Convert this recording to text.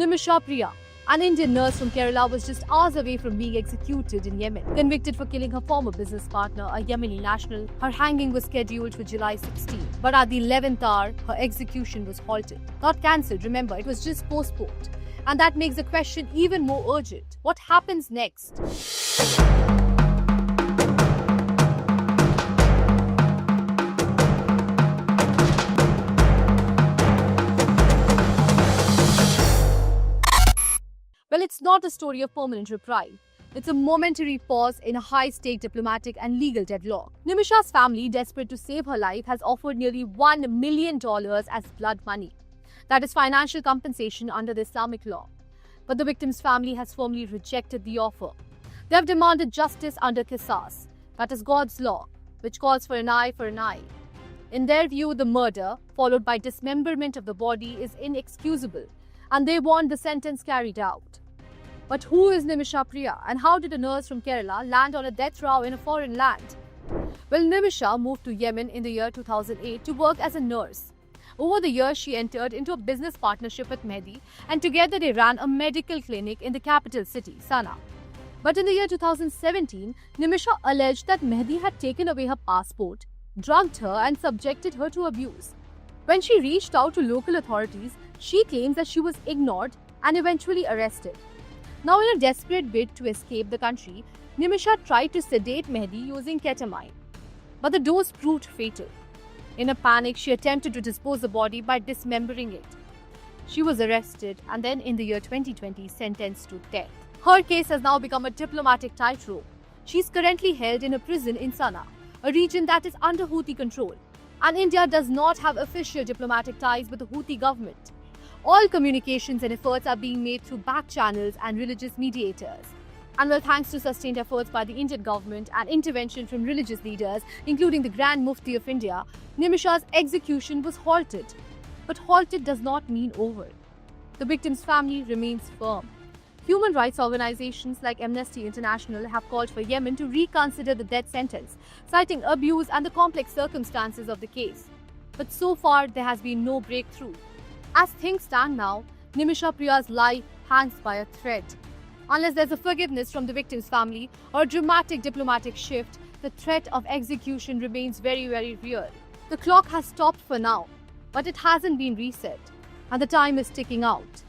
Nimisha Priya, an Indian nurse from Kerala, was just hours away from being executed in Yemen. Convicted for killing her former business partner, a Yemeni national, her hanging was scheduled for July 16. But at the 11th hour, her execution was halted. Not cancelled, remember, it was just postponed. And that makes the question even more urgent. What happens next? Well, it's not a story of permanent reprieve. It's a momentary pause in a high-stake diplomatic and legal deadlock. Nimisha's family, desperate to save her life, has offered nearly $1 million as blood money. That is financial compensation under the Islamic law. But the victim's family has firmly rejected the offer. They have demanded justice under Qisas, that is God's law, which calls for an eye for an eye. In their view, the murder, followed by dismemberment of the body, is inexcusable, and they want the sentence carried out. But who is Nimisha Priya, and how did a nurse from Kerala land on a death row in a foreign land? Well, Nimisha moved to Yemen in the year 2008 to work as a nurse. Over the years, she entered into a business partnership with Mehdi, and together they ran a medical clinic in the capital city, Sana'a. But in the year 2017, Nimisha alleged that Mehdi had taken away her passport, drugged her, and subjected her to abuse. When she reached out to local authorities, she claims that she was ignored and eventually arrested. Now, in a desperate bid to escape the country, Nimisha tried to sedate Mehdi using ketamine. But the dose proved fatal. In a panic, she attempted to dispose the body by dismembering it. She was arrested and then in the year 2020 sentenced to death. Her case has now become a diplomatic tightrope. She is currently held in a prison in Sana'a, a region that is under Houthi control. And India does not have official diplomatic ties with the Houthi government. All communications and efforts are being made through back channels and religious mediators. And well, thanks to sustained efforts by the Indian government and intervention from religious leaders, including the Grand Mufti of India, Nimisha's execution was halted. But halted does not mean over. The victim's family remains firm. Human rights organizations like Amnesty International have called for Yemen to reconsider the death sentence, citing abuse and the complex circumstances of the case. But so far, there has been no breakthrough. As things stand now, Nimisha Priya's life hangs by a thread. Unless there's a forgiveness from the victim's family or a dramatic diplomatic shift, the threat of execution remains very, very real. The clock has stopped for now, but it hasn't been reset, and the time is ticking out.